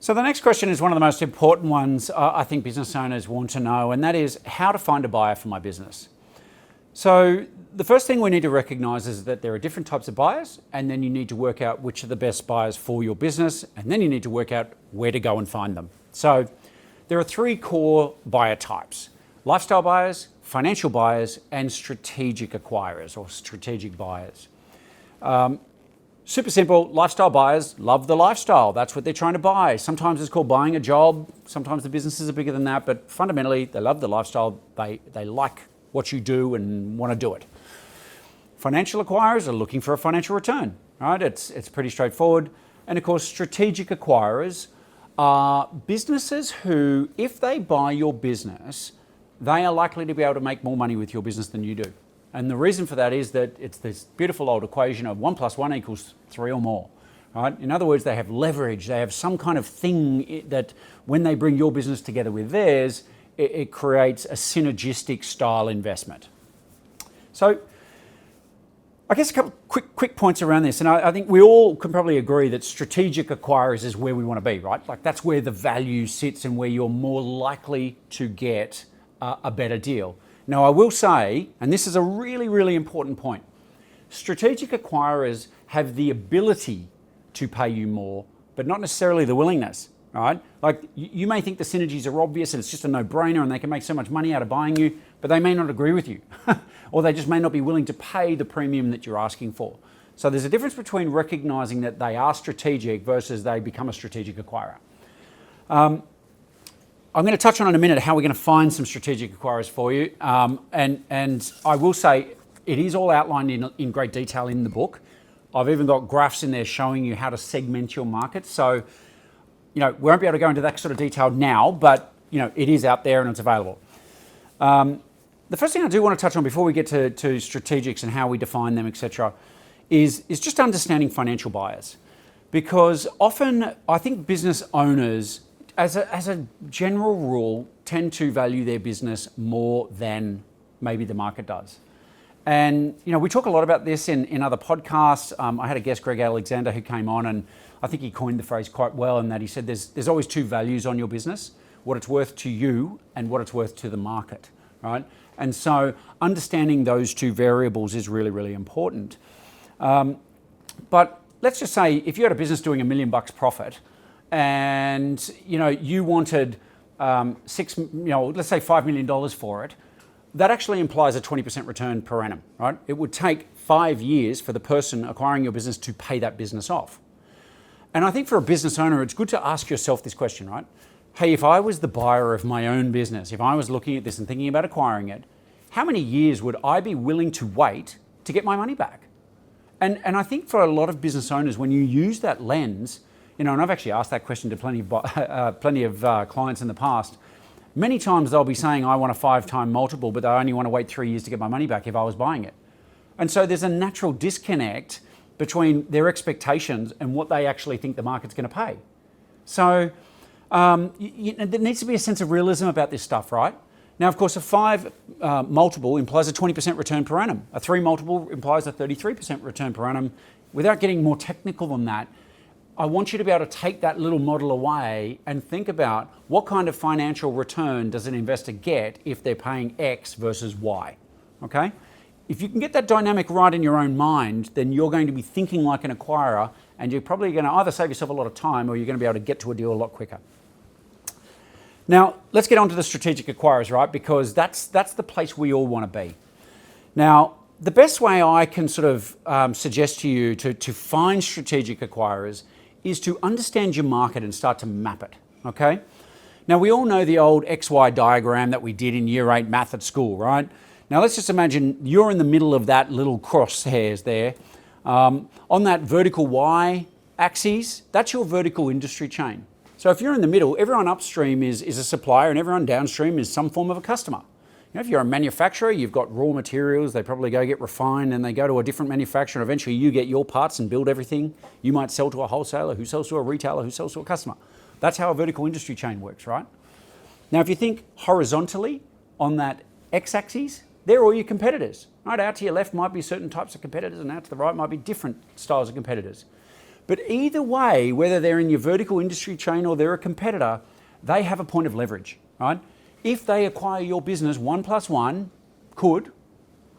So the next question is one of the most important ones I think business owners want to know, and that is how to find a buyer for my business. So the first thing we need to recognize is that there are different types of buyers, and then you need to work out which are the best buyers for your business, and then you need to work out where to go and find them. So there are three core buyer types: lifestyle buyers, financial buyers, and strategic acquirers or strategic buyers. Super simple. Lifestyle buyers love the lifestyle. That's what they're trying to buy. Sometimes it's called buying a job. Sometimes the businesses are bigger than that, but fundamentally they love the lifestyle. They like what you do and want to do it. Financial acquirers are looking for a financial return, right? It's pretty straightforward. And of course, strategic acquirers are businesses who, if they buy your business, they are likely to be able to make more money with your business than you do. And the reason for that is that it's this beautiful old equation of 1 + 1 = 3 or more, right? In other words, they have leverage. They have some kind of thing that when they bring your business together with theirs, it creates a synergistic style investment. So I guess a couple quick points around this. And I think we all can probably agree that strategic acquirers is where we want to be, right? Like that's where the value sits and where you're more likely to get a better deal. Now, I will say, and this is a really, really important point, strategic acquirers have the ability to pay you more, but not necessarily the willingness, right? Like you may think the synergies are obvious and it's just a no-brainer and they can make so much money out of buying you, but they may not agree with you, or they just may not be willing to pay the premium that you're asking for. So there's a difference between recognizing that they are strategic versus they become a strategic acquirer. I'm going to touch on in a minute how we're going to find some strategic acquirers for you. And I will say it is all outlined in great detail in the book. I've even got graphs in there showing you how to segment your market. So, we won't be able to go into that sort of detail now, but, it is out there and it's available. The first thing I do want to touch on before we get to strategics and how we define them, etc., is just understanding financial buyers. Because often I think business owners, as a general rule, tend to value their business more than maybe the market does. And, we talk a lot about this in other podcasts. I had a guest, Greg Alexander, who came on, and I think he coined the phrase quite well in that he said there's always two values on your business: what it's worth to you and what it's worth to the market, right? And so understanding those two variables is really, really important. But let's just say if you had a business doing $1 million profit, and you wanted let's say $5 million for it, that actually implies a 20% return per annum, right? It would take 5 years for the person acquiring your business to pay that business off. And I think for a business owner, it's good to ask yourself this question, right? Hey, if I was the buyer of my own business, if I was looking at this and thinking about acquiring it, how many years would I be willing to wait to get my money back? And I think for a lot of business owners, when you use that lens, and I've actually asked that question to plenty of clients in the past. Many times they'll be saying, I want a 5-time multiple, but I only want to wait 3 years to get my money back if I was buying it. And so there's a natural disconnect between their expectations and what they actually think the market's going to pay. So there needs to be a sense of realism about this stuff, right? Now, of course, a 5 multiple implies a 20% return per annum. A 3 multiple implies a 33% return per annum. Without getting more technical than that, I want you to be able to take that little model away and think about what kind of financial return does an investor get if they're paying X versus Y, okay? If you can get that dynamic right in your own mind, then you're going to be thinking like an acquirer, and you're probably going to either save yourself a lot of time or you're going to be able to get to a deal a lot quicker. Now, let's get on to the strategic acquirers, right? Because that's the place we all want to be. Now, the best way I can sort of suggest to you to find strategic acquirers is to understand your market and start to map it, okay? Now, we all know the old XY diagram that we did in year 8 math at school, right? Now, let's just imagine you're in the middle of that little crosshairs there. On that vertical Y axis, that's your vertical industry chain. So if you're in the middle, everyone upstream is a supplier and everyone downstream is some form of a customer. If you're a manufacturer, you've got raw materials, they probably go get refined and they go to a different manufacturer, and eventually you get your parts and build everything. You might sell to a wholesaler who sells to a retailer who sells to a customer. That's how a vertical industry chain works, right? Now, if you think horizontally on that x-axis, they're all your competitors, right? Out to your left might be certain types of competitors and out to the right might be different styles of competitors. But either way, whether they're in your vertical industry chain or they're a competitor, they have a point of leverage, right? If they acquire your business, 1 plus 1 could,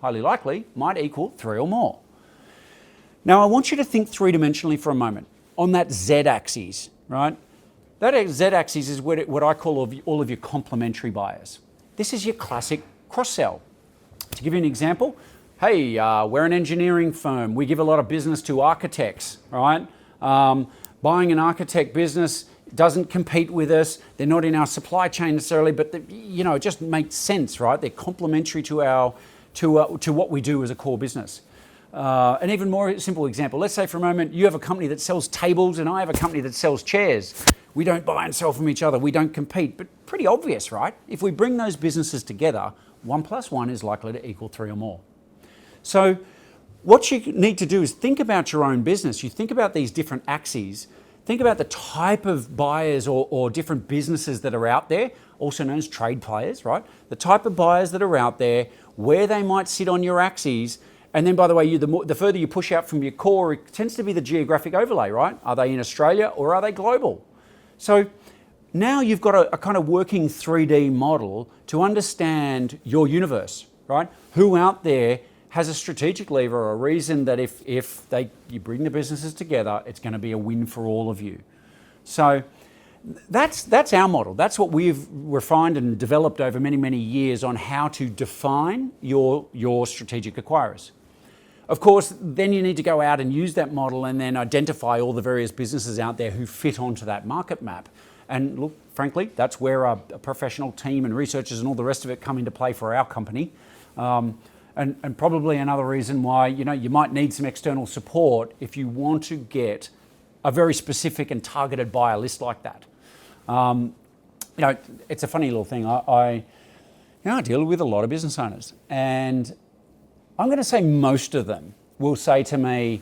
highly likely, might equal 3 or more. Now, I want you to think three-dimensionally for a moment on that Z-axis, right? That Z-axis is what I call all of your complementary buyers. This is your classic cross-sell. To give you an example, hey, we're an engineering firm. We give a lot of business to architects, right? Buying an architect business doesn't compete with us. They're not in our supply chain necessarily, but it just makes sense, right? They're complementary to what we do as a core business. An even more simple example, let's say for a moment you have a company that sells tables and I have a company that sells chairs. We don't buy and sell from each other. We don't compete, but pretty obvious, right? If we bring those businesses together, 1 plus 1 is likely to equal 3 or more. So what you need to do is think about your own business. You think about these different axes. Think about the type of buyers or different businesses that are out there, also known as trade players, right? The type of buyers that are out there, where they might sit on your axes. And then, by the way, the further you push out from your core, it tends to be the geographic overlay, right? Are they in Australia or are they global? So now you've got a kind of working 3D model to understand your universe, right? Who out there has a strategic lever or a reason that if you bring the businesses together, it's going to be a win for all of you. So that's our model. That's what we've refined and developed over many, many years on how to define your strategic acquirers. Of course, then you need to go out and use that model and then identify all the various businesses out there who fit onto that market map. And look, frankly, that's where a professional team and researchers and all the rest of it come into play for our company. And probably another reason why you might need some external support if you want to get a very specific and targeted buyer list like that. It's a funny little thing. I deal with a lot of business owners, and I'm going to say most of them will say to me,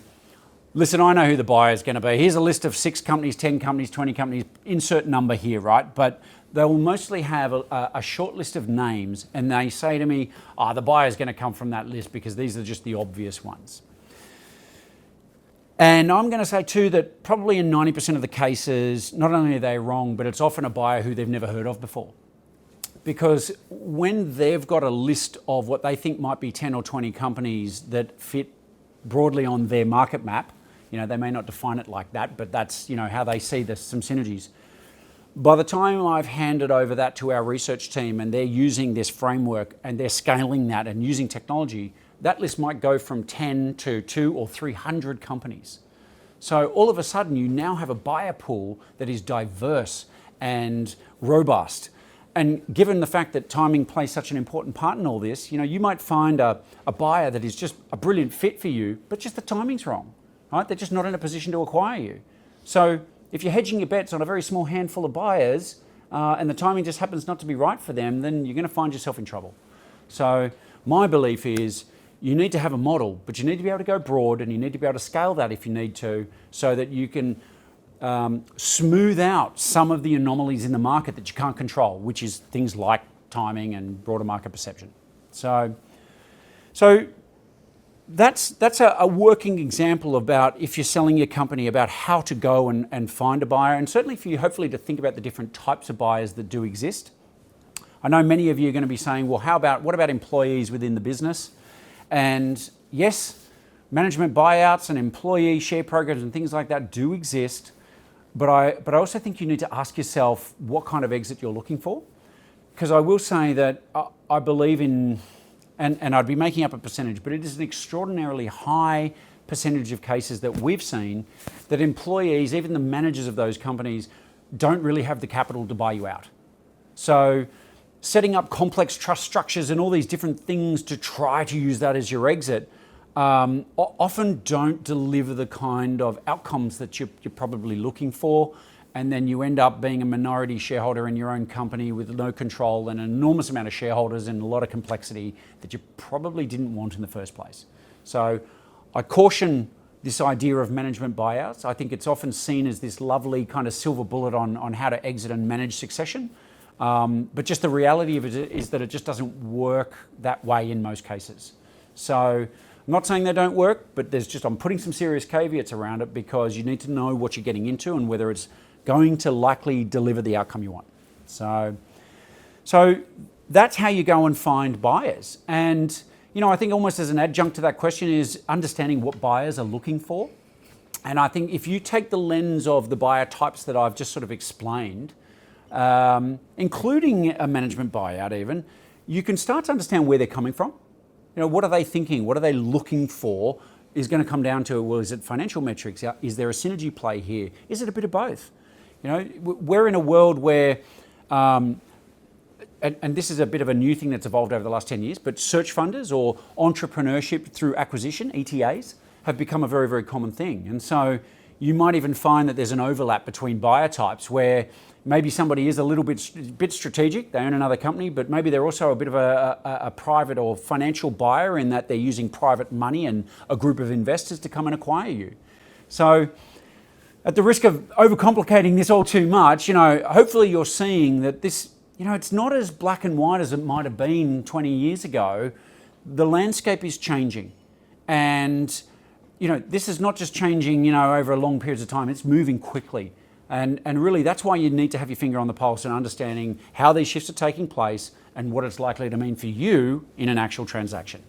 listen, I know who the buyer is going to be. Here's a list of 6 companies, 10 companies, 20 companies, insert number here, right? But they will mostly have a short list of names, and they say to me, the buyer is going to come from that list because these are just the obvious ones. And I'm going to say too that probably in 90% of the cases, not only are they wrong, but it's often a buyer who they've never heard of before. Because when they've got a list of what they think might be 10 or 20 companies that fit broadly on their market map, they may not define it like that, but that's how they see there's some synergies. By the time I've handed over that to our research team and they're using this framework and they're scaling that and using technology, that list might go from 10 to 200 or 300 companies. So all of a sudden you now have a buyer pool that is diverse and robust. And given the fact that timing plays such an important part in all this, you might find a buyer that is just a brilliant fit for you, but just the timing's wrong, right? They're just not in a position to acquire you. So if you're hedging your bets on a very small handful of buyers and the timing just happens not to be right for them, then you're going to find yourself in trouble. So my belief is you need to have a model, but you need to be able to go broad and you need to be able to scale that if you need to, so that you can smooth out some of the anomalies in the market that you can't control, which is things like timing and broader market perception. So that's a working example about if you're selling your company, about how to go and find a buyer, and certainly for you hopefully to think about the different types of buyers that do exist. I know many of you are going to be saying, well, what about employees within the business? And yes, management buyouts and employee share programs and things like that do exist. But I also think you need to ask yourself what kind of exit you're looking for. Because I will say that I believe in, and I'd be making up a percentage, but it is an extraordinarily high percentage of cases that we've seen that employees, even the managers of those companies, don't really have the capital to buy you out. So setting up complex trust structures and all these different things to try to use that as your exit often don't deliver the kind of outcomes that you're probably looking for, and then you end up being a minority shareholder in your own company with no control and an enormous amount of shareholders and a lot of complexity that you probably didn't want in the first place. So I caution this idea of management buyouts. I think it's often seen as this lovely kind of silver bullet on how to exit and manage succession. But just the reality of it is that it just doesn't work that way in most cases. So I'm not saying they don't work, but I'm putting some serious caveats around it because you need to know what you're getting into and whether it's going to likely deliver the outcome you want. So that's how you go and find buyers. And, I think almost as an adjunct to that question is understanding what buyers are looking for. And I think if you take the lens of the buyer types that I've just sort of explained, including a management buyout even, you can start to understand where they're coming from. What are they thinking? What are they looking for? Is going to come down to, well, is it financial metrics? Is there a synergy play here? Is it a bit of both? We're in a world where, and this is a bit of a new thing that's evolved over the last 10 years, but search funders or entrepreneurship through acquisition, ETAs, have become a very, very common thing. And so you might even find that there's an overlap between buyer types where maybe somebody is a little bit strategic, they own another company, but maybe they're also a bit of a private or financial buyer in that they're using private money and a group of investors to come and acquire you. So at the risk of overcomplicating this all too much, hopefully you're seeing that this, it's not as black and white as it might have been 20 years ago. The landscape is changing. And, this is not just changing, over long periods of time, it's moving quickly. And really, that's why you need to have your finger on the pulse and understanding how these shifts are taking place and what it's likely to mean for you in an actual transaction.